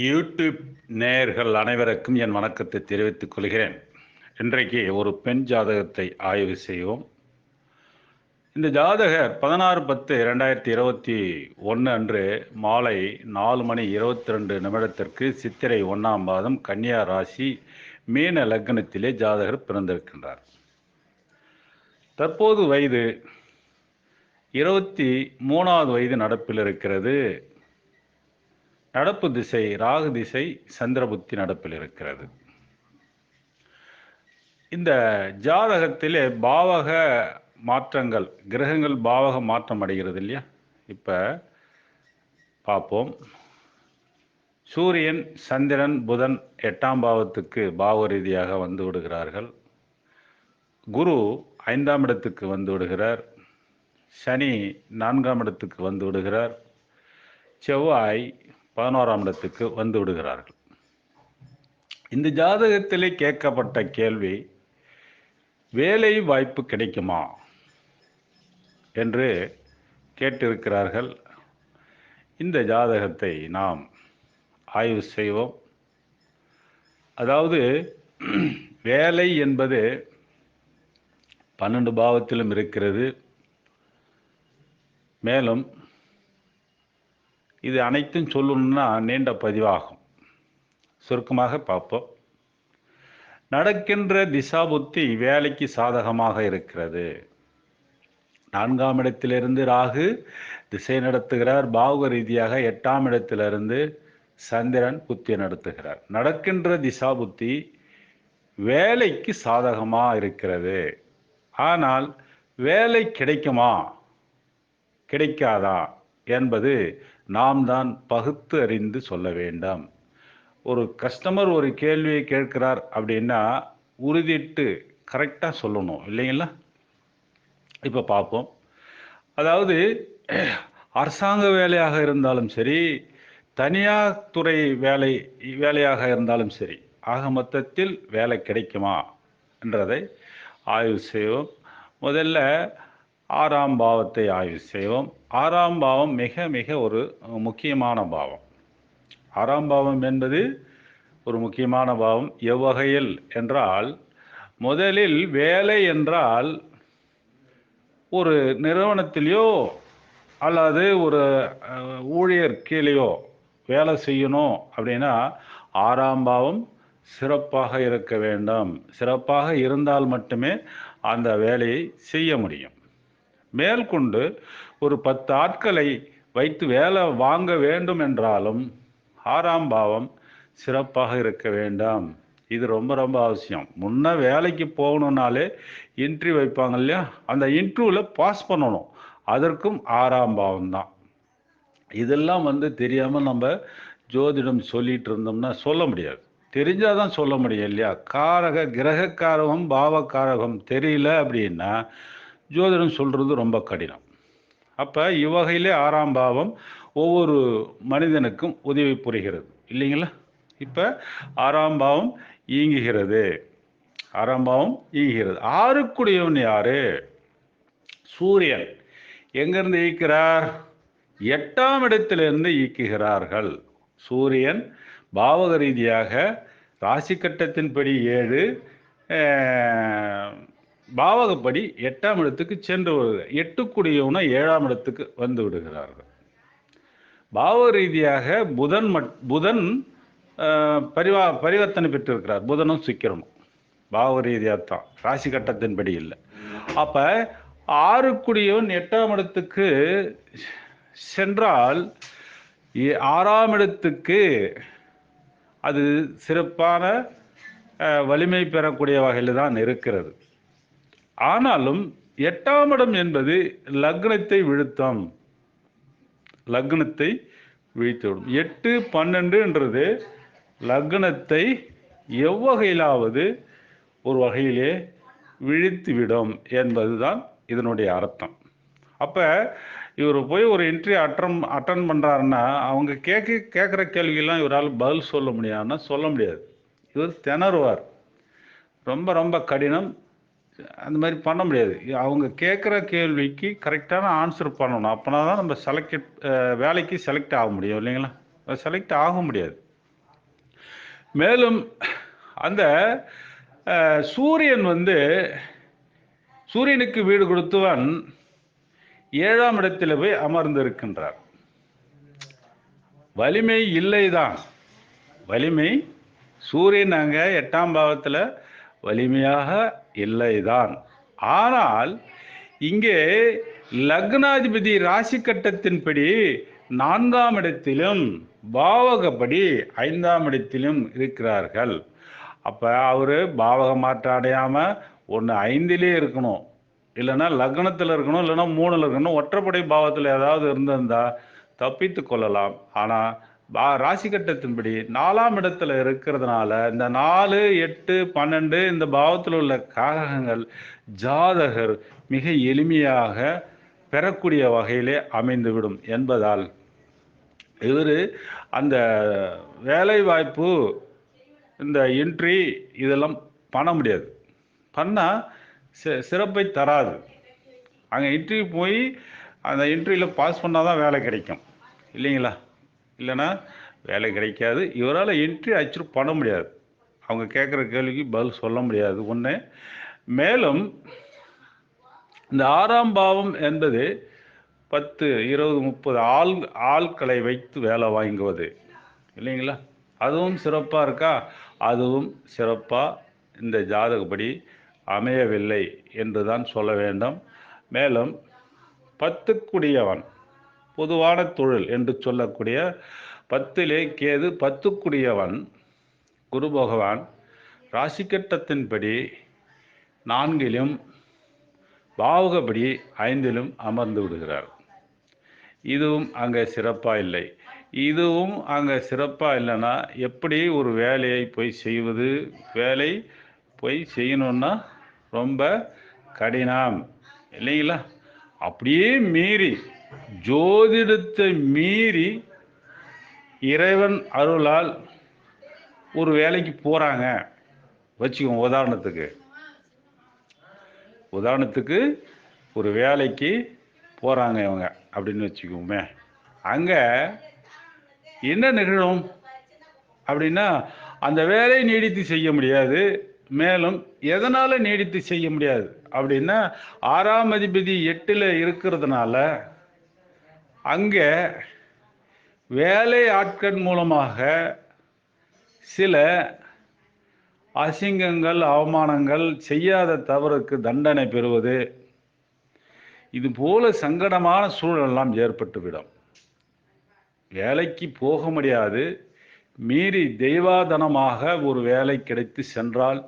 YouTube நேயர்கள் அனைவருக்கும் என் வணக்கத்தை தெரிவித்துக் கொள்கிறேன். இன்றைக்கு ஒரு பெண் ஜாதகத்தை ஆய்வு செய்வோம். இந்த ஜாதகர் 16/10/2021 அன்று மாலை 4:22 சித்திரை 1ஆம் மாதம் கன்னியா ராசி மீன லக்னத்திலே ஜாதகர் பிறந்திருக்கின்றார். தற்போது வயது 23வது வயது நடப்பில் இருக்கிறது. நடப்பு திசை ராகு திசை, சந்திரபுத்தி நடப்பில் இருக்கிறது. இந்த ஜாதகத்திலே பாவக மாற்றங்கள், கிரகங்கள் பாவக மாற்றம் அடைகிறது இல்லையா? இப்போ பார்ப்போம். சூரியன், சந்திரன், புதன் 8ஆம் பாவத்துக்கு பாவ ரீதியாக வந்து விடுகிறார்கள். குரு 5ஆம் இடத்துக்கு வந்து விடுகிறார். சனி 4ஆம் இடத்துக்கு வந்து விடுகிறார். செவ்வாய் 11ஆம் இடத்துக்கு வந்து விடுகிறார்கள். இந்த ஜாதகத்திலே கேட்கப்பட்ட கேள்வி, வேலை வாய்ப்பு கிடைக்குமா என்று கேட்டிருக்கிறார்கள். இந்த ஜாதகத்தை நாம் ஆய்வு செய்வோம். அதாவது வேலை என்பது 12 பாவத்திலும் இருக்கிறது. மேலும் இது அனைத்தும் சொல்லணும்னா நீண்ட பதிவாகும். சுருக்கமாக பார்ப்போம். நடக்கின்ற திசாபுத்தி வேலைக்கு சாதகமாக இருக்கிறது. 4ஆம் இடத்திலிருந்து ராகு திசை நடத்துகிறார். பாவக ரீதியாக 8ஆம் இடத்திலிருந்து சந்திரன் புத்தி நடத்துகிறார். நடக்கின்ற திசாபுத்தி வேலைக்கு சாதகமாக இருக்கிறது. ஆனால் வேலை கிடைக்குமா கிடைக்காதா என்பது நாம் தான் பகுத்து அறிந்து சொல்ல வேண்டும். ஒரு கஸ்டமர் ஒரு கேள்வியை கேட்கிறார் அப்படின்னா உறுதிட்டு கரெக்டாக சொல்லணும் இல்லைங்களா? இப்போ பார்ப்போம். அதாவது அரசாங்க வேலையாக இருந்தாலும் சரி, தனியார் துறை வேலையாக இருந்தாலும் சரி, ஆக மொத்தத்தில் வேலை கிடைக்குமா என்றதை ஆய்வு செய்வோம். முதல்ல 6ஆம் பாவத்தை ஆய்வு செய்வோம். 6ஆம் பாவம் மிக மிக ஒரு முக்கியமான பாவம். 6ஆம் பாவம் என்பது ஒரு முக்கியமான பாவம். எவ்வகையில் என்றால், முதலில் வேலை என்றால் ஒரு நிறுவனத்திலேயோ அல்லது ஒரு ஊழியர் கீழேயோ வேலை செய்யணும் அப்படின்னா 6ஆம் பாவம் சிறப்பாக இருக்க வேண்டும். சிறப்பாக இருந்தால் மட்டுமே அந்த வேலையை செய்ய முடியும். மேற்கொண்டு ஒரு 10 ஆட்களை வைத்து வேலை வாங்க வேண்டும் என்றாலும் 6ஆம் பாவம் சிறப்பாக இருக்க வேண்டும். இது ரொம்ப ரொம்ப அவசியம். முன்ன வேலைக்கு போகணுன்னாலே இன்டர்வியூ வைப்பாங்க இல்லையா? அந்த இன்டர்வியூவில் பாஸ் பண்ணணும். அதற்கும் 6ஆம் பாவம் தான். இதெல்லாம் தெரியாமல் நம்ம ஜோதிடம் சொல்லிட்டு இருந்தோம்னா சொல்ல முடியாது. தெரிஞ்சாதான் சொல்ல முடியும் இல்லையா? கிரகக்காரகம் பாவக்காரகம் தெரியல அப்படின்னா ஜோதிடம் சொல்றது ரொம்ப கடினம். அப்போ இவ்வகையிலே 6ஆம் பாவம் ஒவ்வொரு மனிதனுக்கும் உதவி புரிகிறது இல்லைங்களா? இப்போ 6ஆம் பாவம் இயங்குகிறது. 6ஆம் பாவம் இயங்குகிறது. 6க்குடையவன் யாரு? சூரியன். எங்கிருந்து இயக்கிறார்? 8ஆம் இடத்திலிருந்து இயக்குகிறார்கள். சூரியன் பாவக ரீதியாக ராசி கட்டத்தின்படி 7, பாவகப்படி 8ஆம் இடத்துக்கு சென்று வருகிறார். 8க்குடையவனை 7ஆம் இடத்துக்கு வந்து விடுகிறார்கள். பாவ ரீதியாக புதன் பரிவர்த்தனை பெற்றிருக்கிறார். புதனும் சுக்கிரனும் பாவ ரீதியாக தான், ராசி கட்டத்தின்படி இல்லை. அப்போ 6க்குடையவன் 8ஆம் இடத்துக்கு சென்றால் 6ஆம் இடத்துக்கு அது சிறப்பான வலிமை பெறக்கூடிய வகையில் தான் இருக்கிறது. ஆனாலும் 8ஆம் இடம் என்பது லக்னத்தை வீழ்த்தும். லக்னத்தை வீழ்த்திவிடும். 8, 12ன்றது லக்னத்தை எவ்வகையிலாவது ஒரு வகையிலே விழித்துவிடும் என்பதுதான் இதனுடைய அர்த்தம். அப்போ இவர் போய் ஒரு இன்டர்வியூ அட்டன் பண்ணுறாருன்னா அவங்க கேட்குற கேள்வியெல்லாம் இவரால் பதில் சொல்ல முடியாதுன்னா சொல்ல முடியாது. இவர் திணறுவார். ரொம்ப ரொம்ப கடினம். அந்த மாதிரி பண்ண முடியாது. அவங்க கேட்குற கேள்விக்கு கரெக்டான ஆன்சர் பண்ணணும். அப்போனா தான் நம்ம வேலைக்கு செலக்ட் ஆக முடியும் இல்லைங்களா? செலக்ட் ஆக முடியாது. மேலும் அந்த சூரியன் சூரியனுக்கு வீடு கொடுத்தவன் 7ஆம் இடத்தில் போய் அமர்ந்திருக்கின்றார். வலிமை இல்லைதான், வலிமை சூரியன் அங்க 8ஆம் பாவத்தில் வலிமையாக இல்லைதான். ஆனால் இங்கே லக்னாதிபதி ராசி கட்டத்தின்படி 4ஆம் இடத்திலும் பாவகப்படி 5ஆம் இடத்திலும் இருக்கிறார்கள். அப்போ அவர் பாவக மாற்றம் அடையாமல் ஒன்று 5லே இருக்கணும், இல்லைன்னா லக்னத்தில் இருக்கணும், இல்லைன்னா 3ல் இருக்கணும். ஒற்றைப்படை பாவத்தில் ஏதாவது இருந்திருந்தா தப்பித்து கொள்ளலாம். ஆனால் ராசி கட்டத்தின்படி 4ஆம் இடத்துல இருக்கிறதுனால இந்த 4, 8, 12 இந்த பாவத்தில் உள்ள காரகங்கள் ஜாதகர் மிக எளிமையாக பெறக்கூடிய வகையிலே அமைந்துவிடும் என்பதால் இவர் அந்த வேலை வாய்ப்பு, இந்த என்ட்ரி இதெல்லாம் பண்ண முடியாது. பண்ணால் சிறப்பை தராது. அங்கே இன்டர்வியூ போய் அந்த இன்டர்வியூவில் பாஸ் பண்ணால் தான் வேலை கிடைக்கும், இல்லைங்களா? இல்லைன்னா வேலை கிடைக்காது. இவரால் என்ட்ரி அச்சீவ் பண்ண முடியாது, அவங்க கேட்குற கேள்விக்கு பதில் சொல்ல முடியாது ஒன்று. மேலும் இந்த 6ஆம் பாவம் என்பது 10, 20, 30 ஆட்களை வைத்து வேலை வாங்குவது, இல்லைங்களா? அதுவும் சிறப்பாக இருக்கா? அதுவும் சிறப்பாக இந்த ஜாதகப்படி அமையவில்லை என்று தான் சொல்ல வேண்டும். மேலும் 10க்குடியவன், பொதுவான தொழில் என்று சொல்லக்கூடிய 10லே கேது, 10க்குடியவன் குரு பகவான் ராசிக்கட்டத்தின்படி 4லும் பாவகப்படி 5லும் அமர்ந்து விடுகிறார். இதுவும் அங்கே சிறப்பாக இல்லை. இதுவும் அங்கே சிறப்பாக இல்லைன்னா எப்படி ஒரு வேலையை போய் செய்வது? வேலை போய் செய்யணுன்னா ரொம்ப கடினம், இல்லைங்களா? அப்படியே மீறி, ஜோதிடத்தை மீறி இறைவன் அருளால் ஒரு வேலைக்கு போகிறாங்க வச்சுக்கோங்க. உதாரணத்துக்கு ஒரு வேலைக்கு போகிறாங்க இவங்க அப்படின்னு வச்சுக்கோமே. அங்கே என்ன நிகழும் அப்படின்னா, அந்த வேலையை நீடித்து செய்ய முடியாது. மேலும் எதனால் நீடித்து செய்ய முடியாது அப்படின்னா, 6ஆம் அதிபதி 8ல் இருக்கிறதுனால அங்கே வேலை ஆட்கள் மூலமாக சில அசிங்கங்கள், அவமானங்கள், செய்யாத தவறுக்கு தண்டனை பெறுவது, இது போல சங்கடமான சூழலெல்லாம் ஏற்பட்டுவிடும். வேலைக்கு போக முடியாது, மீறி தெய்வாதனமாக ஒரு வேலை கிடைத்து சென்றால்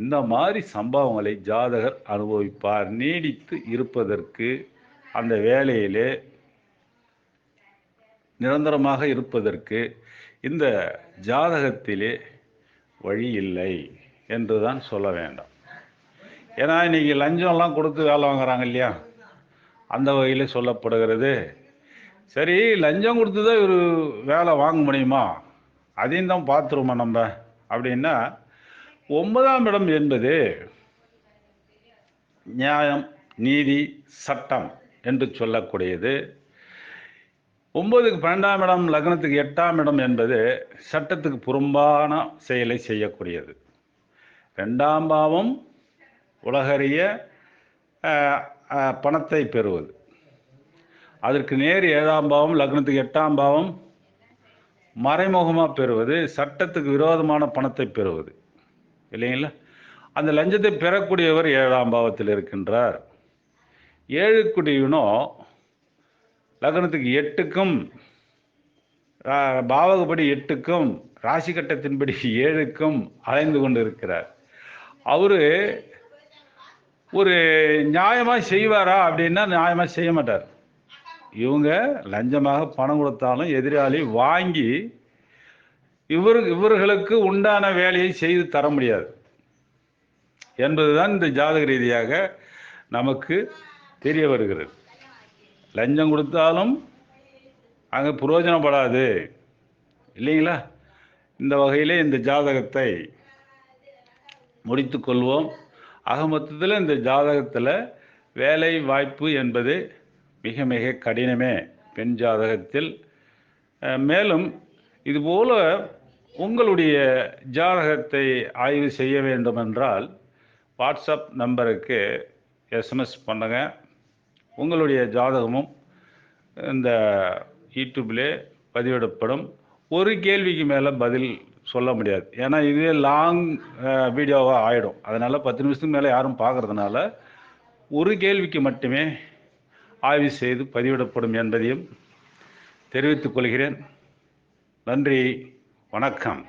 இந்த மாதிரி சம்பவங்களை ஜாதகர் அனுபவிப்பார். நீடித்து இருப்பதற்கு, அந்த வேலையிலே நிரந்தரமாக இருப்பதற்கு இந்த ஜாதகத்திலே வழி இல்லை என்று தான் சொல்ல வேண்டும். ஏன்னா இன்றைக்கி லஞ்சம்லாம் கொடுத்து வேலை வாங்குறாங்க இல்லையா, அந்த வகையில் சொல்லப்படுகிறது. சரி, லஞ்சம் கொடுத்து தான் ஒரு வேலை வாங்க முடியுமா? அதையும் தான் பார்த்துருவோமா நம்ம அப்படின்னா, 9ஆம் இடம் என்பது நியாயம், நீதி, சட்டம் என்று சொல்லக்கூடியது. 9க்கு 12ஆம் இடம், லக்னத்துக்கு 8ஆம் இடம் என்பது சட்டத்துக்கு புறம்பான செயலை செய்யக்கூடியது. 2ஆம் பாவம் உலகறிய பணத்தை பெறுவது. அதற்கு நேர் 7ஆம் பாவம், லக்னத்துக்கு 8ஆம் பாவம் மறைமுகமாக பெறுவது, சட்டத்துக்கு விரோதமான பணத்தை பெறுவது, இல்லைங்களா? அந்த லஞ்சத்தை பெறக்கூடியவர் 7ஆம் பாவத்தில் இருக்கின்றார். 7க்குடியவனோ லக்னத்துக்கு 8க்கும் பாவகப்படி 8க்கும் ராசி கட்டத்தின்படி 7க்கும் அலைந்து கொண்டு இருக்கிறார். அவர் ஒரு நியாயமாக செய்வாரா அப்படின்னா நியாயமாக செய்ய மாட்டார். இவங்க லஞ்சமாக பணம் கொடுத்தாலும் எதிராளி வாங்கி இவர்களுக்கு உண்டான வேலையை செய்து தர முடியாது என்பதுதான் இந்த ஜாதக ரீதியாக நமக்கு தெரிய வருகிறது. லஞ்சம் கொடுத்தாலும் அங்கே பிரயோஜனப்படாது, இல்லைங்களா? இந்த வகையிலே இந்த ஜாதகத்தை முடித்து கொள்வோம். ஆக மொத்தத்தில் இந்த ஜாதகத்தில் வேலை வாய்ப்பு என்பது மிக மிக கடினமே பெண் ஜாதகத்தில். மேலும் இதுபோல் உங்களுடைய ஜாதகத்தை ஆய்வு செய்ய வேண்டுமென்றால் வாட்ஸ்அப் நம்பருக்கு எஸ்எம்எஸ் பண்ணுங்க. உங்களுடைய ஜாதகமும் இந்த யூடியூப்லே பதிவிடப்படும். ஒரு கேள்விக்கு மேலே பதில் சொல்ல முடியாது, ஏன்னா இதுவே லாங் வீடியோவாக ஆகிடும். அதனால் 10 நிமிஷத்துக்கு மேலே யாரும் பார்க்குறதுனால ஒரு கேள்விக்கு மட்டுமே ஆய்வு செய்து பதிவிடப்படும் என்பதையும் தெரிவித்துக் கொள்கிறேன். நன்றி, வணக்கம்.